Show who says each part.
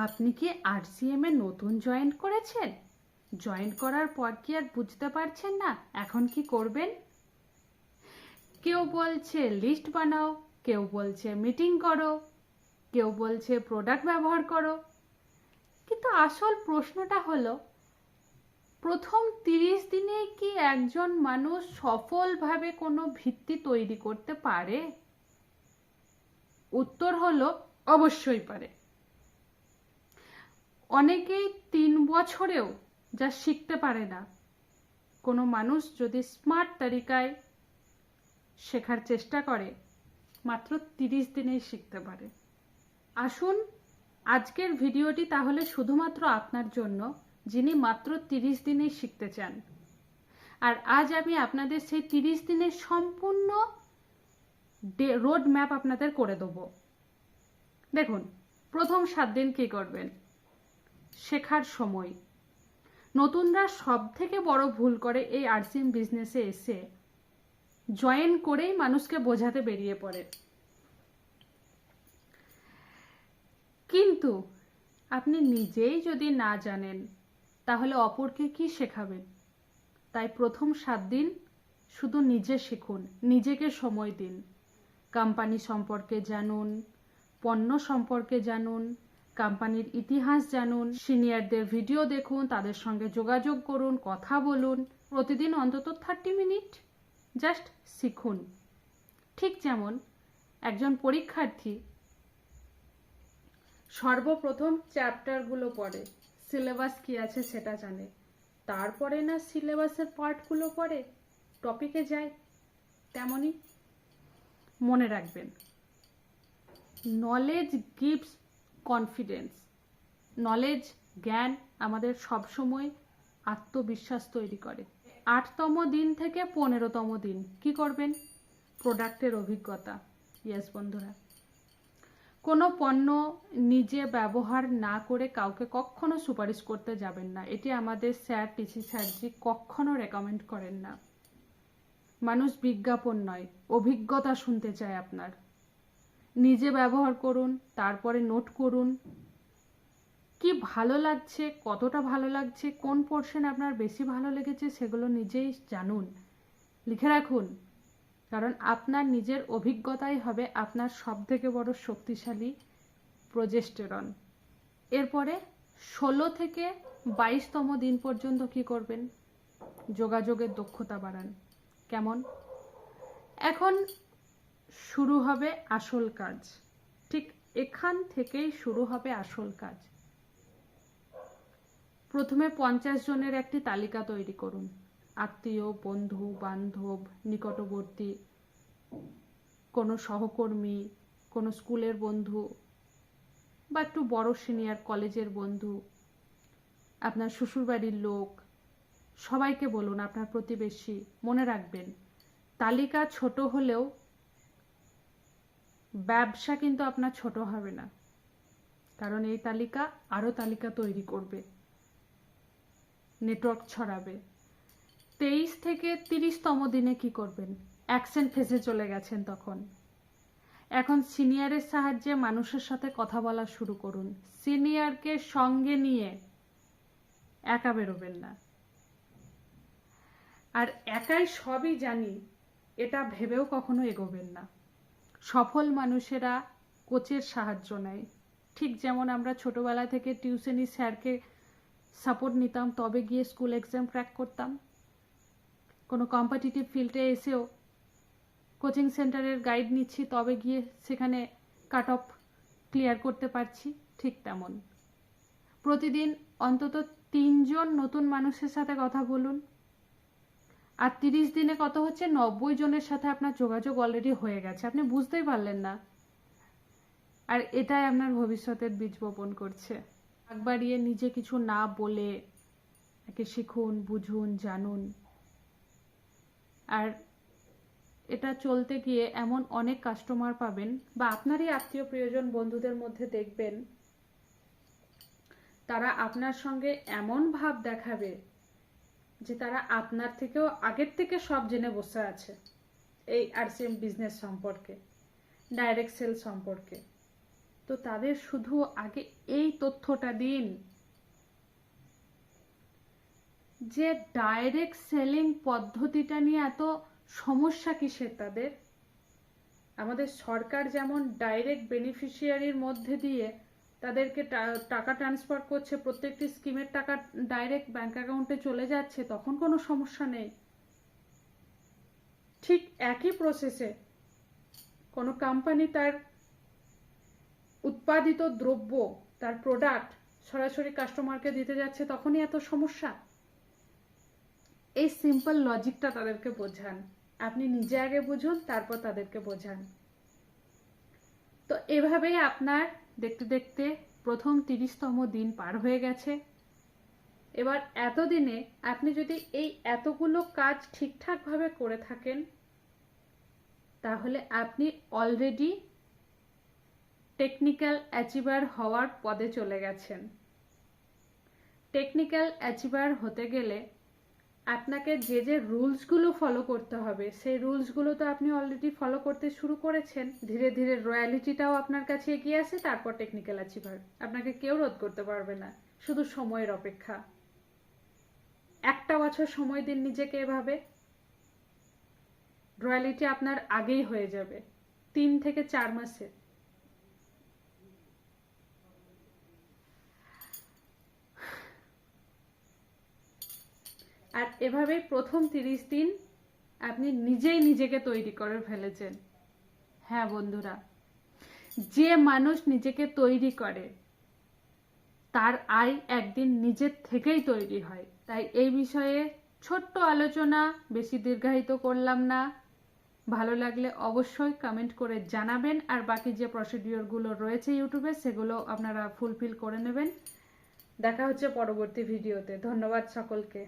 Speaker 1: আপনি কি আরসিএম এ নতুন জয়েন করেছেন? জয়েন করার পর কি আর বুঝতে পারছেন না এখন কি করবেন? কেউ বলছে লিস্ট বানাও, কেউ বলছে মিটিং করো, কেউ বলছে প্রোডাক্ট ব্যবহার করো। কিন্তু আসল প্রশ্নটা হলো, প্রথম 30 দিনে কি একজন মানুষ সফলভাবে কোনো ভিত্তি তৈরি করতে পারে? উত্তর হলো অবশ্যই পারে। অনেকেই 3 বছরেও যা শিখতে পারে না, কোনো মানুষ যদি স্মার্ট তরিকায় শেখার চেষ্টা করে মাত্র 30 দিনেই শিখতে পারে। আসুন, আজকের ভিডিওটি তাহলে শুধুমাত্র আপনার জন্য যিনি মাত্র 30 দিনেই শিখতে চান। আর আজ আমি আপনাদের সেই 30 দিনের সম্পূর্ণ রোড ম্যাপ আপনাদের করে দেবো। দেখুন, প্রথম 7 দিন কি করবেন? শেখার সময়। নতুনরা সব থেকে বড় ভুল করে এই আরসিএম বিজনেসে এসে জয়েন করেই মানুষকে বোঝাতে বেরিয়ে পড়ে। কিন্তু আপনি নিজেই যদি না জানেন তাহলে অপরকে কি শেখাবেন? তাই প্রথম 7 দিন শুধু নিজে শিখুন, নিজেকে সময় দিন। কোম্পানি সম্পর্কে জানুন, পণ্য সম্পর্কে জানুন, কোম্পানির ইতিহাস জানুন, সিনিয়রদের ভিডিও দেখুন, তাদের সঙ্গে যোগাযোগ করুন, কথা বলুন। প্রতিদিন অন্তত 30 মিনিট জাস্ট শিখুন। ঠিক যেমন একজন পরীক্ষার্থী সর্বপ্রথম চ্যাপ্টারগুলো পড়ে, সিলেবাস কি আছে সেটা জানে, তারপরে না সিলেবাসের পার্টগুলো পড়ে, টপিকে যায়। তেমনই মনে রাখবেন, নলেজ গিভস কনফিডেন্স। নলেজ, জ্ঞান আমাদের সবসময় আত্মবিশ্বাস তৈরি করে। 8তম দিন থেকে 15তম দিন কি করবেন? প্রোডাক্টের অভিজ্ঞতা। ইয়েস বন্ধুরা, কোনো পণ্য নিজে ব্যবহার না করে কাউকে কখনো সুপারিশ করতে যাবেন না। এটি আমাদের স্যার, টিসি স্যারজি কখনো রেকমেন্ড করেন না। মানুষ বিজ্ঞাপন নয়, অভিজ্ঞতা শুনতে চায় আপনার। নিজে ব্যবহার করুন, তারপরে নোট করুন কি ভালো লাগছে, কতটা ভালো লাগছে, কোন পোর্শন আপনার বেশি ভালো লেগেছে সেগুলো নিজেই জানুন, লিখে রাখুন। কারণ আপনার নিজের অভিজ্ঞতাই হবে আপনার সবথেকে বড় শক্তিশালী প্রজেস্টেরন। এরপরে 16 থেকে 22তম দিন পর্যন্ত কি করবেন? যোগাযোগের দক্ষতা বাড়ান। কেমন? এখন শুরু হবে আসল কাজ। ঠিক এখান থেকেই শুরু হবে আসল কাজ। প্রথমে 50 জনের একটি তালিকা তৈরি করুন। আত্মীয়, বন্ধু বান্ধব, নিকটবর্তী, কোনো সহকর্মী, কোনো স্কুলের বন্ধু বা একটু বড় সিনিয়র কলেজের বন্ধু, আপনার শ্বশুরবাড়ির লোক, সবাইকে বলুন, আপনার প্রতিবেশী। মনে রাখবেন, তালিকা ছোট হলেও ব্যবসা কিন্তু আপনার ছোট হবে না, কারণ এই তালিকা আরো তালিকা তৈরি করবে, নেটওয়ার্ক ছড়াবে। 23 থেকে 30তম দিনে কি করবেন? অ্যাকশন ফেজে চলে গেছেন তখন। এখন সিনিয়রের সাহায্যে মানুষের সাথে কথা বলা শুরু করুন। সিনিয়রকে সঙ্গে নিয়ে একা বেরোবেন না। আর একাই সবই জানি এটা ভেবেও কখনো এগোবেন না। সফল মানুষেরা কোচের সাহায্য নেয়। ঠিক যেমন আমরা ছোটবেলা থেকে টিউশনি স্যারকে সাপোর্ট নিতাম, তবে গিয়ে স্কুল এক্সাম ক্র্যাক করতাম। কোনো কম্পিটিটিভ ফিল্ডে এসেও কোচিং সেন্টারের গাইড নিচ্ছি, তবে গিয়ে সেখানে কাট অফ ক্লিয়ার করতে পারছি। ঠিক তেমন প্রতিদিন অন্তত 3 জন নতুন মানুষের সাথে কথা বলুন। আর 30 দিনে কত হচ্ছে? 90 জনের সাথে আপনার যোগাযোগ অলরেডি হয়ে গেছে, আপনি বুঝতেই পারলেন না। আর এটাই আপনার ভবিষ্যতের বীজ বপন করছে। আগ বাড়িয়ে নিজে কিছু না বলে একে শিখুন, বুঝুন, জানুন। আর এটা চলতে গিয়ে এমন অনেক কাস্টমার পাবেন, বা আপনারই আত্মীয় প্রিয়জন বন্ধুদের মধ্যে দেখবেন তারা আপনার সঙ্গে এমন ভাব দেখাবে যে তারা আপনার থেকেও আগের থেকে সব জেনে বসে আছে এই আরসিএম বিজনেস সম্পর্কে, ডাইরেক্ট সেল সম্পর্কে। তো তাদের শুধু আগে এই তথ্যটা দিন যে ডাইরেক্ট সেলিং পদ্ধতিটা নিয়ে এত সমস্যা কিসের তাদের। আমাদের সরকার যেমন ডাইরেক্ট বেনিফিশিয়ারির মধ্যে দিয়ে তাদেরকে টাকা ট্রান্সফার করছে, প্রত্যেকটি স্কিমের টাকা ডাইরেক্ট ব্যাংক অ্যাকাউন্টে চলে যাচ্ছে, তখন কোনো সমস্যা নেই। ঠিক একই প্রসেসে কোনো কোম্পানি তার উৎপাদিত দ্রব্য, তার প্রোডাক্ট সরাসরি কাস্টমারকে দিতে যাচ্ছে, তখনই এত সমস্যা। এই সিম্পল লজিকটা তাদেরকে বোঝান। আপনি নিজে আগে বুঝুন, তারপর তাদেরকে বোঝান। তো এভাবেই আপনার দেখতে দেখতে প্রথম 30তম দিন পার হয়ে গেছে। এবার এতদিনে আপনি যদি এই এতগুলো কাজ ঠিকঠাকভাবে করে থাকেন, তাহলে আপনি অলরেডি টেকনিক্যাল অ্যাচিভার হওয়ার পদে চলে গেছেন। টেকনিক্যাল অ্যাচিভার হতে গেলে আপনাকে যে যে রুলসগুলো ফলো করতে হবে, সেই রুলসগুলো তো আপনি অলরেডি ফলো করতে শুরু করেছেন। ধীরে ধীরে রয়্যালিটিটাও আপনার কাছে এগিয়ে আসে, তারপর টেকনিক্যাল অ্যাচিভার। আপনাকে কেউ রোধ করতে পারবে না, শুধু সময়ের অপেক্ষা। 1টা বছর সময় দিন নিজেকে, এভাবে রয়্যালিটি আপনার আগেই হয়ে যাবে, 3 থেকে 4 মাসে। আর এভাবে প্রথম 30 দিন আপনি নিজেই নিজেকে তৈরি করে ফেলেছেন। হ্যাঁ বন্ধুরা, যে মানুষ নিজেকে তৈরি করে তার আয় একদিন নিজের থেকেই তৈরি হয়। তাই এই বিষয়ে ছোট্ট আলোচনা, বেশি দীর্ঘায়িত করলাম না। ভালো লাগলে অবশ্যই কমেন্ট করে জানাবেন, আর বাকি যে প্রসিডিওরগুলো রয়েছে ইউটিউবে সেগুলো আপনারা ফুলফিল করে নেবেন। দেখা হচ্ছে পরবর্তী ভিডিওতে। ধন্যবাদ সকলকে।